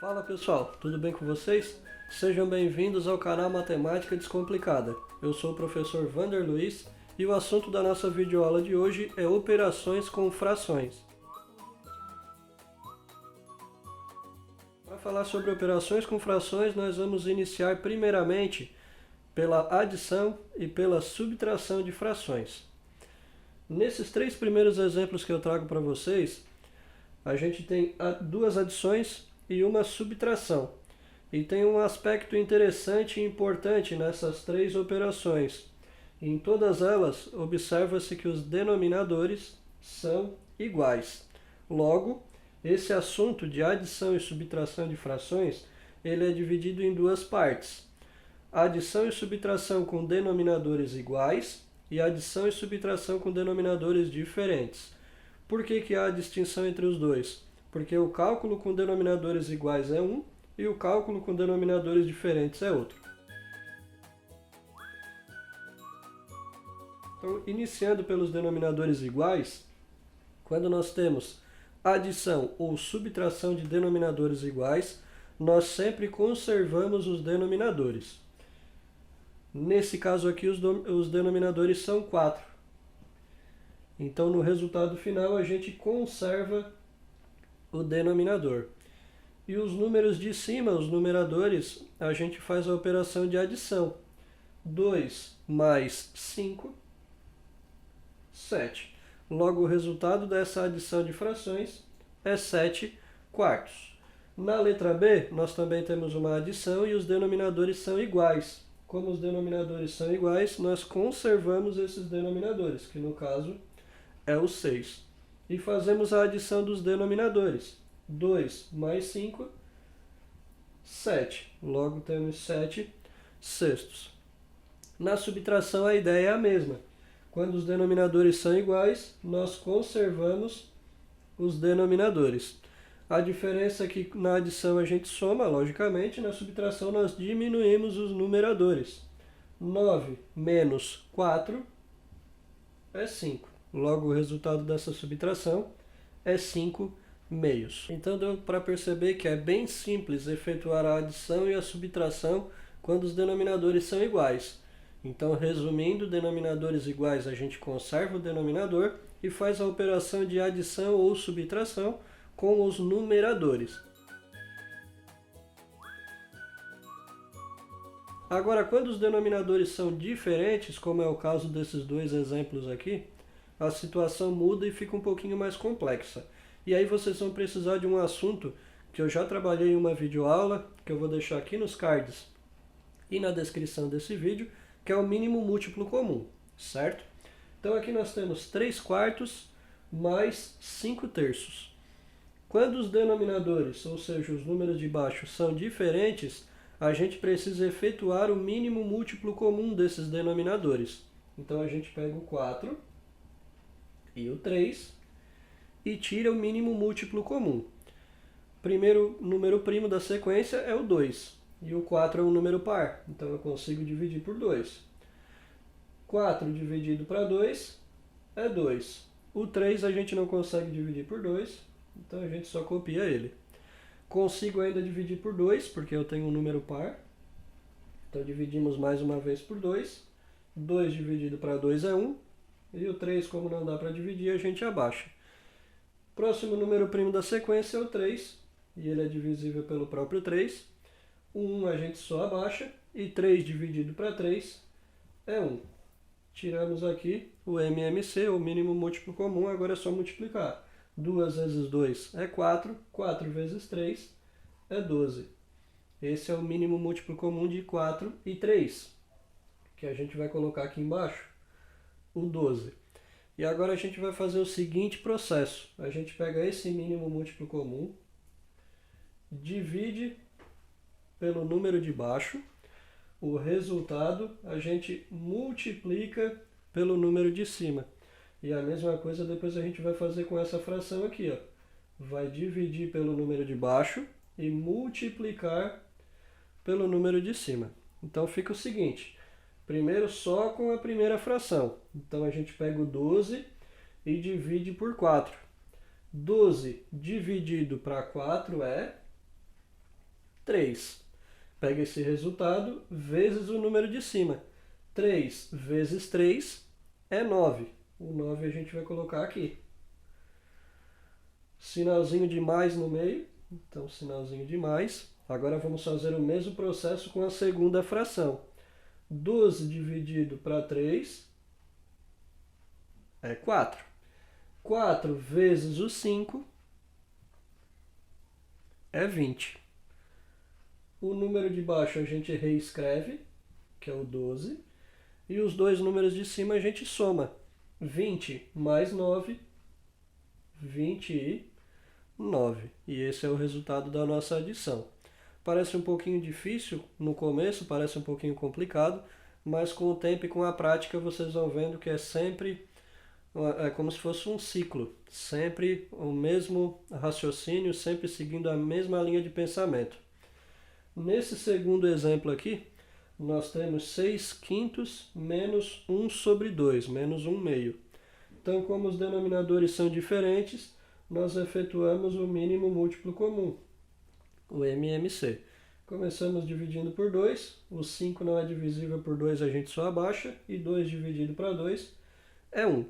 Fala pessoal, tudo bem com vocês? Sejam bem-vindos ao canal Matemática Descomplicada. Eu sou o professor Vander Luiz e o assunto da nossa videoaula de hoje é operações com frações. Para falar sobre operações com frações, nós vamos iniciar primeiramente pela adição e pela subtração de frações. Nesses três primeiros exemplos que eu trago para vocês, a gente tem duas adições e uma subtração. E tem um aspecto interessante e importante nessas três operações. Em todas elas, observa-se que os denominadores são iguais. Logo, esse assunto de adição e subtração de frações, ele é dividido em duas partes. Adição e subtração com denominadores iguais e adição e subtração com denominadores diferentes. Por que há a distinção entre os dois? Porque o cálculo com denominadores iguais é um e o cálculo com denominadores diferentes é outro. Então, iniciando pelos denominadores iguais, quando nós temos adição ou subtração de denominadores iguais, nós sempre conservamos os denominadores. Nesse caso aqui, os denominadores são 4. Então, no resultado final, a gente conserva o denominador. E os números de cima, os numeradores, a gente faz a operação de adição. 2 mais 5, 7. Logo, o resultado dessa adição de frações é 7 quartos. Na letra B, nós também temos uma adição e os denominadores são iguais. Como os denominadores são iguais, nós conservamos esses denominadores, que no caso é o 6. E fazemos a adição dos denominadores. 2 mais 5, 7. Logo temos 7 sextos. Na subtração a ideia é a mesma. Quando os denominadores são iguais, nós conservamos os denominadores. A diferença é que na adição a gente soma, logicamente, na subtração nós diminuímos os numeradores. 9 menos 4 é 5. Logo, o resultado dessa subtração é 5 meios. Então, deu para perceber que é bem simples efetuar a adição e a subtração quando os denominadores são iguais. Então, resumindo, denominadores iguais, a gente conserva o denominador e faz a operação de adição ou subtração com os numeradores. Agora, quando os denominadores são diferentes, como é o caso desses dois exemplos aqui, a situação muda e fica um pouquinho mais complexa. E aí vocês vão precisar de um assunto que eu já trabalhei em uma videoaula, que eu vou deixar aqui nos cards e na descrição desse vídeo, que é o mínimo múltiplo comum, certo? Então aqui nós temos 3 quartos mais 5 terços. Quando os denominadores, ou seja, os números de baixo, são diferentes, a gente precisa efetuar o mínimo múltiplo comum desses denominadores. Então a gente pega o 4 e o 3 e tira o mínimo múltiplo comum. Primeiro número primo da sequência é o 2 e o 4 é um número par, então eu consigo dividir por 2. 4 dividido para 2 é 2. O 3 a gente não consegue dividir por 2, então a gente só copia ele. Consigo ainda dividir por 2, porque eu tenho um número par. Então dividimos mais uma vez por 2. 2 dividido para 2 é 1. E o 3, como não dá para dividir, a gente abaixa. Próximo número primo da sequência é o 3. E ele é divisível pelo próprio 3. O 1 a gente só abaixa. E 3 dividido para 3 é 1. Tiramos aqui o MMC, o mínimo múltiplo comum. Agora é só multiplicar. 2 vezes 2 é 4. 4 vezes 3 é 12. Esse é o mínimo múltiplo comum de 4 e 3. Que a gente vai colocar aqui embaixo. O 12. E agora a gente vai fazer o seguinte processo. A gente pega esse mínimo múltiplo comum, divide pelo número de baixo, o resultado a gente multiplica pelo número de cima. E a mesma coisa depois a gente vai fazer com essa fração aqui, ó. Vai dividir pelo número de baixo e multiplicar pelo número de cima. Então fica o seguinte. Primeiro só com a primeira fração. Então a gente pega o 12 e divide por 4. 12 dividido para 4 é 3. Pega esse resultado vezes o número de cima. 3 vezes 3 é 9. O 9 a gente vai colocar aqui. Sinalzinho de mais no meio. Então, sinalzinho de mais. Agora vamos fazer o mesmo processo com a segunda fração. 12 dividido para 3 é 4. 4 vezes o 5 é 20. O número de baixo a gente reescreve, que é o 12. E os dois números de cima a gente soma. 20 mais 9, 29. E esse é o resultado da nossa adição. Parece um pouquinho difícil no começo, parece um pouquinho complicado, mas com o tempo e com a prática vocês vão vendo que é sempre como se fosse um ciclo, sempre o mesmo raciocínio, sempre seguindo a mesma linha de pensamento. Nesse segundo exemplo aqui, nós temos 6 quintos menos 1 sobre 2, menos 1 meio. Então, como os denominadores são diferentes, nós efetuamos o mínimo múltiplo comum, o MMC. Começamos dividindo por 2, o 5 não é divisível por 2, a gente só abaixa, e 2 dividido para 2 é 1.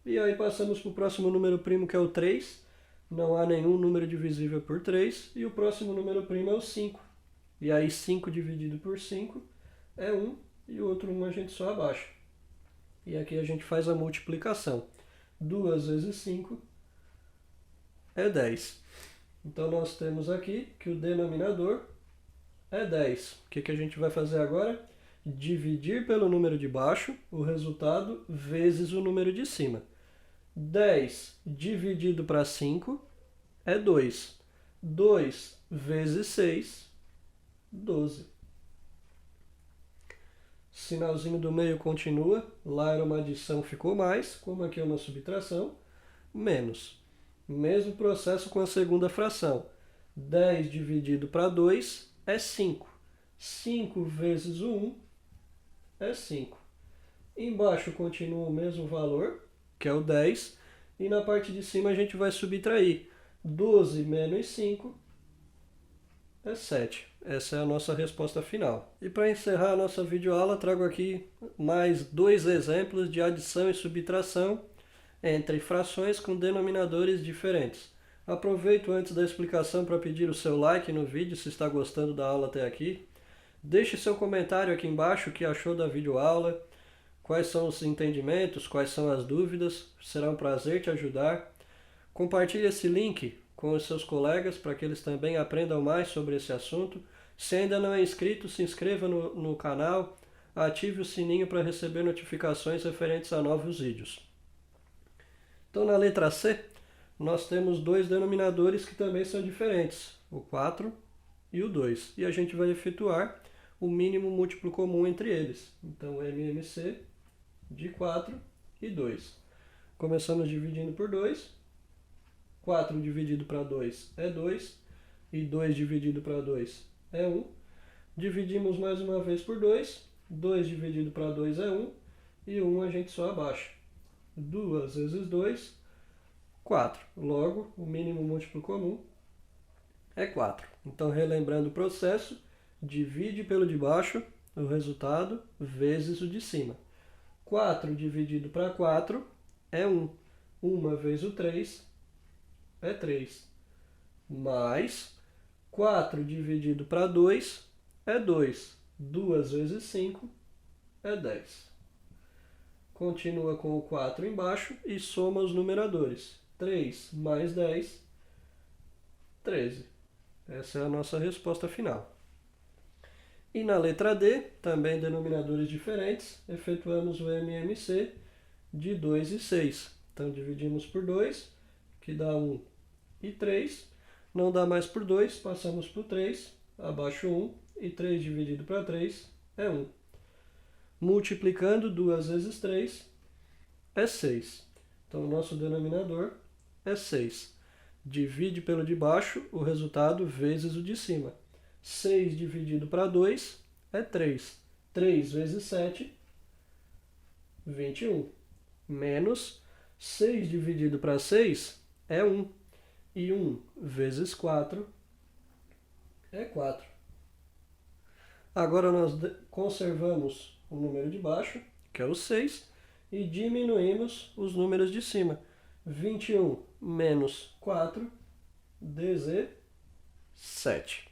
E aí passamos para o próximo número primo, que é o 3. Não há nenhum número divisível por 3. E o próximo número primo é o 5. E aí 5 dividido por 5 é 1. E o outro 1 a gente só abaixa. E aqui a gente faz a multiplicação. 2 vezes 5 é 10. Então nós temos aqui que o denominador é 10. O que a gente vai fazer agora? Dividir pelo número de baixo o resultado vezes o número de cima. 10 dividido para 5 é 2. 2 vezes 6, 12. Sinalzinho do meio continua. Lá era uma adição, ficou mais. Como aqui é uma subtração, menos. Mesmo processo com a segunda fração. 10 dividido para 2 é 5. 5 vezes o 1 é 5. Embaixo continua o mesmo valor, que é o 10, e na parte de cima a gente vai subtrair. 12 menos 5 é 7. Essa é a nossa resposta final. E para encerrar a nossa videoaula, trago aqui mais 2 exemplos de adição e subtração entre frações com denominadores diferentes. Aproveito antes da explicação para pedir o seu like no vídeo, se está gostando da aula até aqui. Deixe seu comentário aqui embaixo, o que achou da videoaula. Quais são os entendimentos, quais são as dúvidas, será um prazer te ajudar. Compartilhe esse link com os seus colegas para que eles também aprendam mais sobre esse assunto. Se ainda não é inscrito, se inscreva no canal, ative o sininho para receber notificações referentes a novos vídeos. Então, na letra C, nós temos 2 denominadores que também são diferentes, o 4 e o 2. E a gente vai efetuar o mínimo múltiplo comum entre eles. Então, MMC de 4 e 2. Começamos dividindo por 2. 4 dividido para 2 é 2. E 2 dividido para 2 é 1. Dividimos mais uma vez por 2. 2 dividido para 2 é 1. E 1 a gente só abaixa. 2 vezes 2, 4. Logo, o mínimo múltiplo comum é 4. Então, relembrando o processo, divide pelo de baixo o resultado vezes o de cima. 4 dividido para 4 é 1. 1 vezes o 3 é 3. Mais 4 dividido para 2 é 2. 2 vezes 5 é 10. Continua com o 4 embaixo e soma os numeradores. 3 mais 10, 13. Essa é a nossa resposta final. E na letra D, também denominadores diferentes, efetuamos o MMC de 2 e 6. Então, dividimos por 2, que dá 1 e 3. Não dá mais por 2, passamos por 3, abaixo 1, e 3 dividido para 3 é 1. Multiplicando 2 vezes 3 é 6. Então, o nosso denominador é 6. Divide pelo de baixo o resultado vezes o de cima. 6 dividido para 2 é 3. 3 vezes 7, 21. Menos 6 dividido para 6 é 1. E 1 vezes 4 é 4. Agora nós conservamos o número de baixo, que é o 6, e diminuímos os números de cima. 21 menos 4, 17.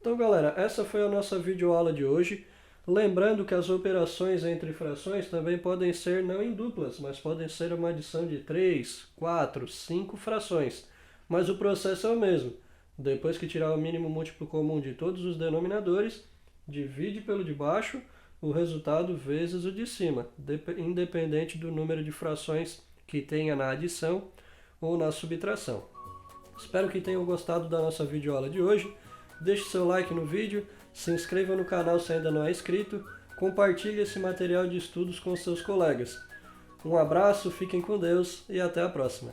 Então, galera, essa foi a nossa videoaula de hoje. Lembrando que as operações entre frações também podem ser não em duplas, mas podem ser uma adição de 3, 4, 5 frações. Mas o processo é o mesmo. Depois que tirar o mínimo múltiplo comum de todos os denominadores, divide pelo de baixo, o resultado vezes o de cima, independente do número de frações que tenha na adição ou na subtração. Espero que tenham gostado da nossa videoaula de hoje. Deixe seu like no vídeo, se inscreva no canal se ainda não é inscrito, compartilhe esse material de estudos com seus colegas. Um abraço, fiquem com Deus e até a próxima.